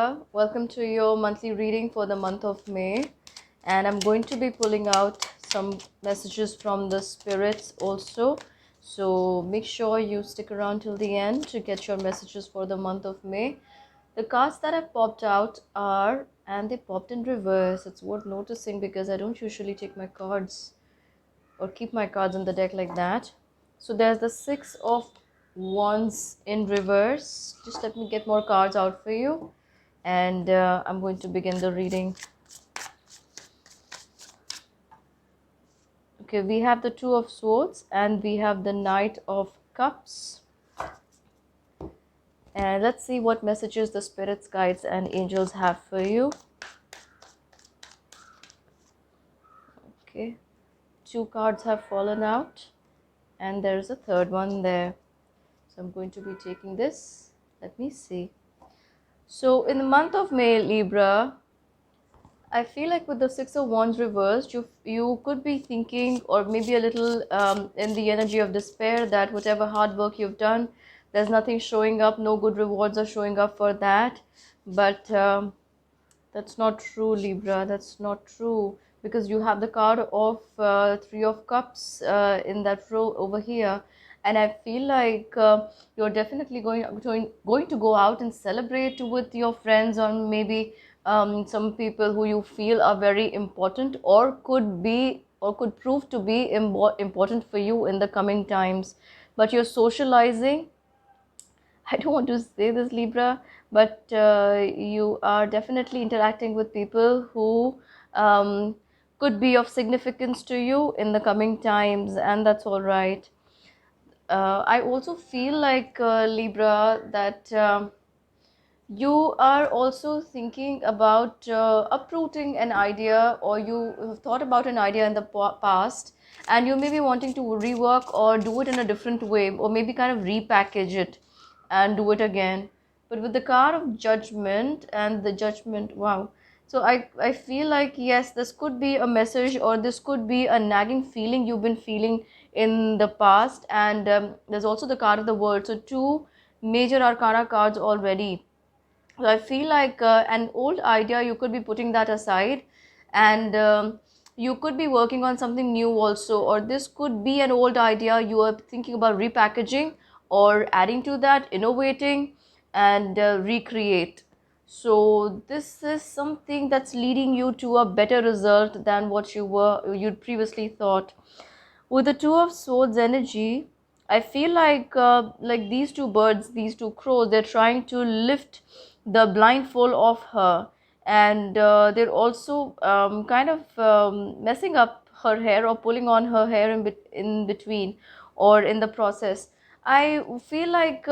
Libra, welcome to your monthly reading for the month of May, and I'm going to be pulling out some messages from the spirits also, so make sure you stick around till the end to get your messages for the month of May. The cards that have popped out are, and they popped in reverse. It's worth noticing because I don't usually take my cards or keep my cards in the deck like that. So there's the Six of Wands in reverse. Just let me get more cards out for you, and I'm going to begin the reading. Okay, we have the Two of Swords and we have the Knight of Cups. And let's see what messages the spirits, guides, and angels have for you. Okay, two cards have fallen out, and there's a third one there. So I'm going to be taking this. Let me see. So in the month of May, Libra, I feel like with the Six of Wands reversed, you could be thinking, or maybe a little in the energy of despair, that whatever hard work you've done, there's nothing showing up, no good rewards are showing up for that. But that's not true, Libra. That's not true, because you have the card of Three of Cups in that row over here, and I feel like you're definitely going to go out and celebrate with your friends, or maybe some people who you feel are very important, or could prove to be important for you in the coming times. But you're socializing. I don't want to say this, Libra, but you are definitely interacting with people who could be of significance to you in the coming times, and that's all right. I also feel like, Libra, that you are also thinking about uprooting an idea, or you have thought about an idea in the past, and you may be wanting to rework or do it in a different way, or maybe kind of repackage it and do it again. But with the card of Judgment and the Judgment, wow. So I feel like, yes, this could be a message, or this could be a nagging feeling you've been feeling in the past. And there's also the card of the World. So two major arcana cards already. So I feel like an old idea, you could be putting that aside, and you could be working on something new also, or this could be an old idea you are thinking about repackaging or adding to that, innovating and recreate. So this is something that's leading you to a better result than what you'd previously thought. With the Two of Swords energy, I feel like these two birds, these two crows, they're trying to lift the blindfold off her, and they're also kind of messing up her hair, or pulling on her hair in between, or in the process. I feel like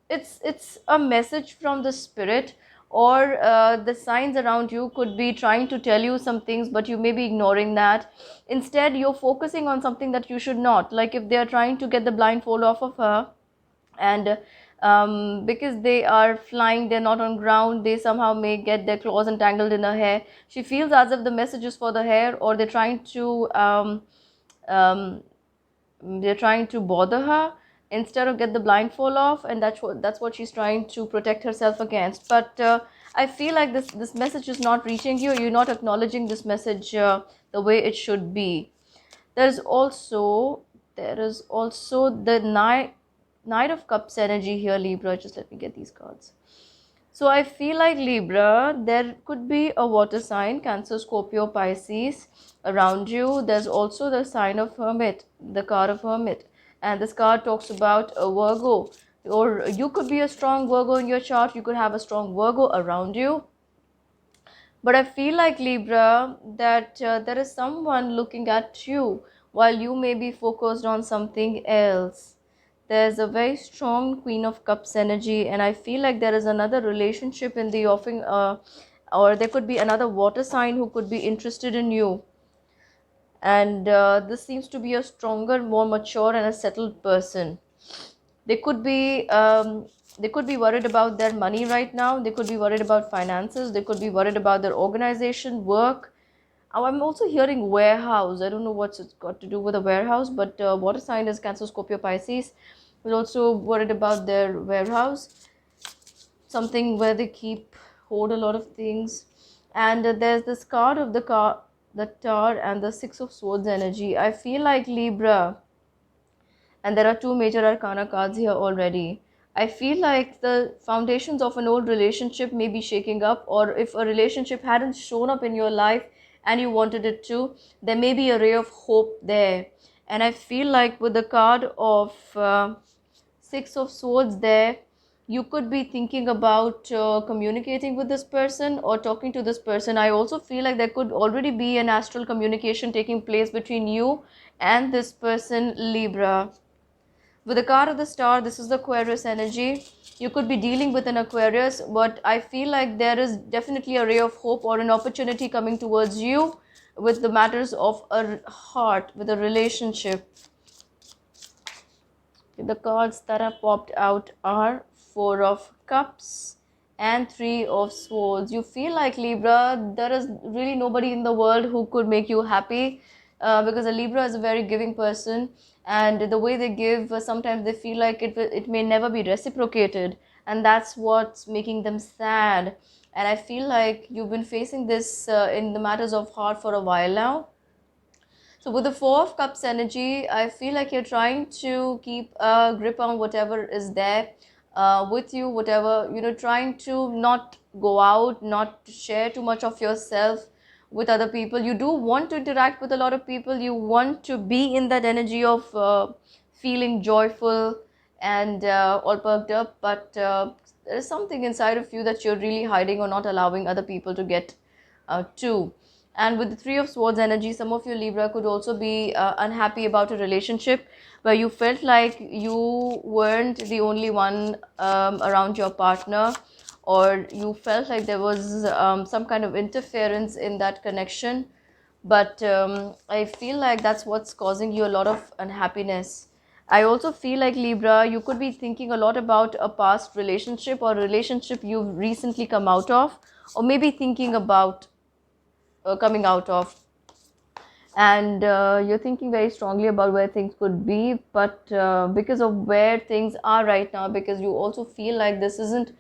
it's a message from the spirit, or the signs around you could be trying to tell you some things, but you may be ignoring that. Instead, you're focusing on something that you should not. Like if they are trying to get the blindfold off of her, and because they are flying, they're not on ground, they somehow may get their claws entangled in her hair. She feels as if the message is for the hair, or um, they're trying to bother her instead of get the blindfold off, and that's what she's trying to protect herself against. But I feel like this message is not reaching you. You're not acknowledging this message the way it should be. There is also the Knight of Cups energy here, Libra. Just let me get these cards. So I feel like, Libra, there could be a water sign, Cancer, Scorpio, Pisces around you. There's also the sign of Hermit, the card of Hermit. And this card talks about a Virgo. Or you could be a strong Virgo in your chart. You could have a strong Virgo around you. But I feel like, Libra, that there is someone looking at you while you may be focused on something else. There's a very strong Queen of Cups energy, and I feel like there is another relationship in the offing, or there could be another water sign who could be interested in you. And this seems to be a stronger, more mature, and a settled person. They could be worried about their money right now. They could be worried about finances. They could be worried about their organization, work. I'm also hearing warehouse. I don't know what's it's got to do with a warehouse, but water sign is Cancer, Scorpio, Pisces. We're also worried about their warehouse. something where they hold a lot of things. And there's this card of the Tower and the Six of Swords energy. I feel like Libra, and there are two major arcana cards here already. I feel like the foundations of an old relationship may be shaking up, or if a relationship hadn't shown up in your life and you wanted it to, there may be a ray of hope there. And I feel like with the card of Six of Swords there, you could be thinking about communicating with this person or talking to this person. I also feel like there could already be an astral communication taking place between you and this person, Libra. With the card of the Star, this is the Aquarius energy. You could be dealing with an Aquarius, but I feel like there is definitely a ray of hope or an opportunity coming towards you with the matters of a heart, with a relationship. The cards that have popped out are Four of Cups and Three of Swords. You feel like, Libra, there is really nobody in the world who could make you happy, because a Libra is a very giving person, and the way they give, sometimes they feel like it may never be reciprocated, and that's what's making them sad. And I feel like you've been facing this in the matters of heart for a while now. So with the Four of Cups energy, I feel like you're trying to keep a grip on whatever is there with you, whatever, trying to not go out, not to share too much of yourself with other people. You do want to interact with a lot of people. You want to be in that energy of feeling joyful and all perked up, but there is something inside of you that you're really hiding or not allowing other people to get to. And with the Three of Swords energy, some of you Libra could also be unhappy about a relationship where you felt like you weren't the only one around your partner, or you felt like there was some kind of interference in that connection. But I feel like that's what's causing you a lot of unhappiness. I also feel like, Libra, you could be thinking a lot about a past relationship or relationship you've recently come out of, or maybe thinking about coming out of, and you're thinking very strongly about where things could be, but because of where things are right now, because you also feel like this isn't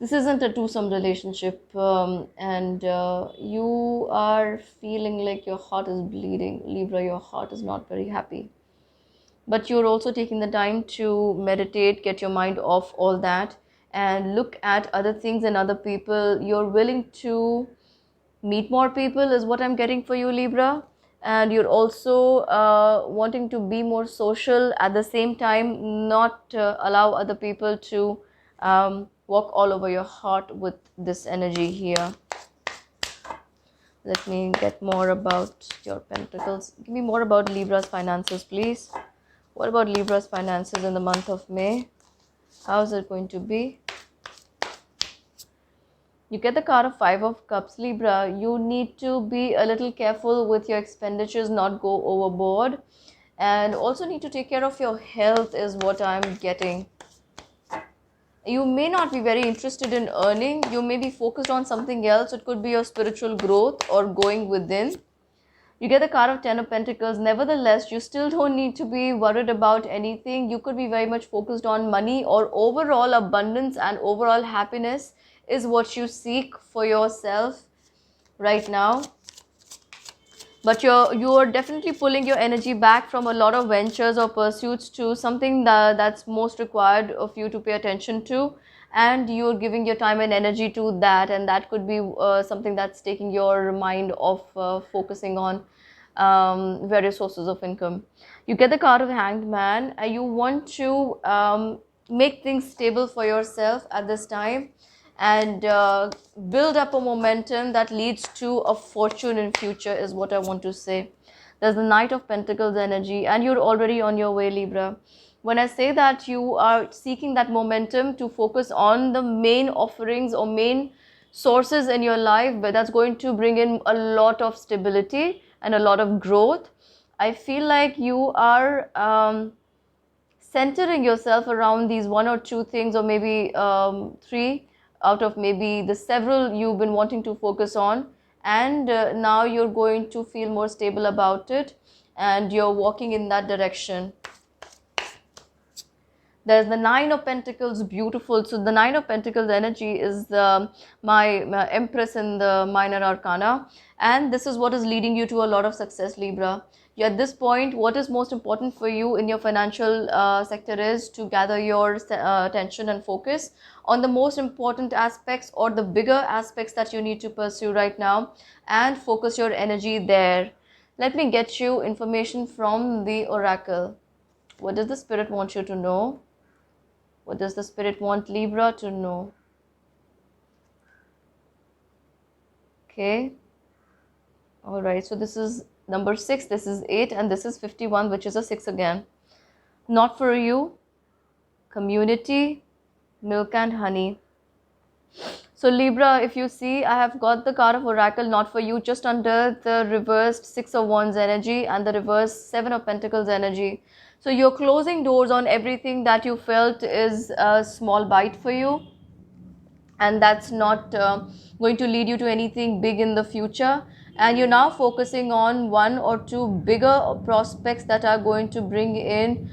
a twosome relationship, and you are feeling like your heart is bleeding, Libra. Your heart is not very happy, but you're also taking the time to meditate, get your mind off all that, and look at other things and other people. You're willing to meet more people is what I'm getting for you, Libra. And you're also wanting to be more social, at the same time not allow other people to walk all over your heart with this energy here. Let me get more about your pentacles. Give me more about Libra's finances, please. What about Libra's finances in the month of May? How is it going to be? You get the card of Five of Cups, Libra. You need to be a little careful with your expenditures, not go overboard. And also need to take care of your health is what I'm getting. You may not be very interested in earning. You may be focused on something else. It could be your spiritual growth or going within. You get the card of Ten of Pentacles. Nevertheless, you still don't need to be worried about anything. You could be very much focused on money, or overall abundance and overall happiness is what you seek for yourself right now. But you're definitely pulling your energy back from a lot of ventures or pursuits to something that's most required of you to pay attention to, and you're giving your time and energy to that, and that could be something that's taking your mind off focusing on various sources of income. You get the card of Hanged Man. You want to make things stable for yourself at this time, and build up a momentum that leads to a fortune in future is what I want to say. There's the Knight of Pentacles energy, and you're already on your way, Libra. When I say that you are seeking that momentum to focus on the main offerings or main sources in your life, but that's going to bring in a lot of stability and a lot of growth, I feel like you are centering yourself around these one or two things, or maybe three out of maybe the several you've been wanting to focus on, and now you're going to feel more stable about it, and you're walking in that direction. There's the Nine of Pentacles, beautiful. So the Nine of Pentacles energy is my Empress in the minor arcana, and this is what is leading you to a lot of success, Libra. At this point, what is most important for you in your financial sector is to gather your attention and focus on the most important aspects or the bigger aspects that you need to pursue right now, and focus your energy there. Let me get you information from the oracle. What does the spirit want you to know? What does the spirit want Libra to know? Okay. All right. So this is number 6, this is 8, and this is 51, which is a 6 again. Not for you. Community, milk and honey. So Libra, if you see, I have got the card of oracle, not for you, just under the reversed 6 of wands energy and the reversed 7 of pentacles energy. So you're closing doors on everything that you felt is a small bite for you, and that's not going to lead you to anything big in the future, and you're now focusing on one or two bigger prospects that are going to bring in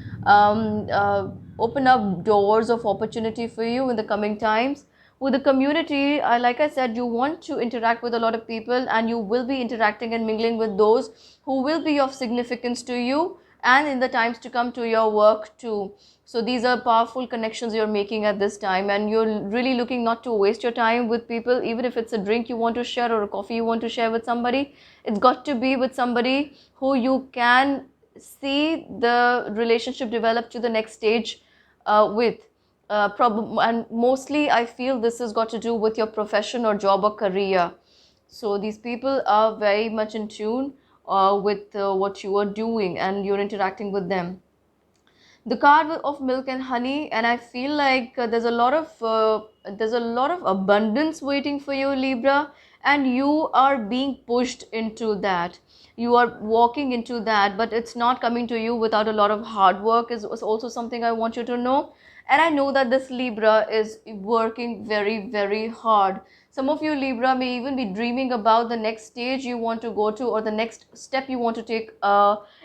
open up doors of opportunity for you in the coming times. With the community, like I said, you want to interact with a lot of people, and you will be interacting and mingling with those who will be of significance to you and in the times to come to your work too. So these are powerful connections you're making at this time, and you're really looking not to waste your time with people. Even if it's a drink you want to share or a coffee you want to share with somebody, it's got to be with somebody who you can see the relationship develop to the next stage with. And mostly I feel this has got to do with your profession or job or career. So these people are very much in tune with what you are doing, and you're interacting with them. The card of milk and honey, and I feel like there's a lot of abundance waiting for you, Libra, and you are being pushed into that. You are walking into that, but it's not coming to you without a lot of hard work, is also something I want you to know. And I know that this Libra is working very, very hard. Some of you Libra may even be dreaming about the next stage you want to go to, or the next step you want to take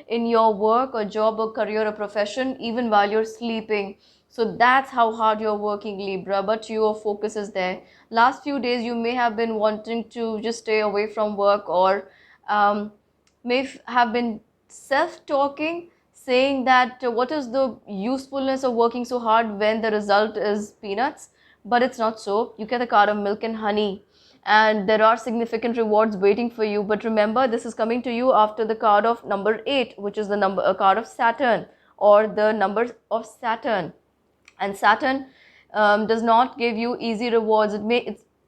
in your work or job or career or profession, even while you're sleeping. So that's how hard you're working, Libra, but your focus is there. Last few days you may have been wanting to just stay away from work, or may have been self-talking, saying that what is the usefulness of working so hard when the result is peanuts. But it's not so. You get the card of milk and honey, and there are significant rewards waiting for you. But remember, this is coming to you after the card of number 8, which is the number a card of Saturn, or the numbers of Saturn. And Saturn does not give you easy rewards.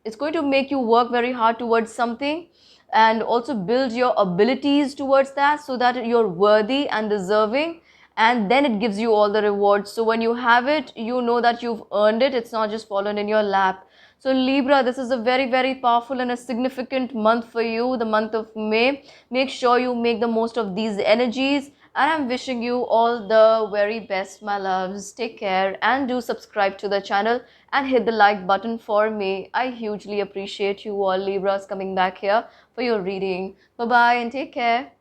It's going to make you work very hard towards something, and also build your abilities towards that, so that you're worthy and deserving, and then it gives you all the rewards. So when you have it, you know that you've earned it. It's not just fallen in your lap. So Libra, this is a very, very powerful and a significant month for you, the month of May. Make sure you make the most of these energies, and I'm wishing you all the very best, my loves. Take care, and do subscribe to the channel and hit the like button for me. I hugely appreciate you all Libras coming back here for your reading. Bye bye and take care.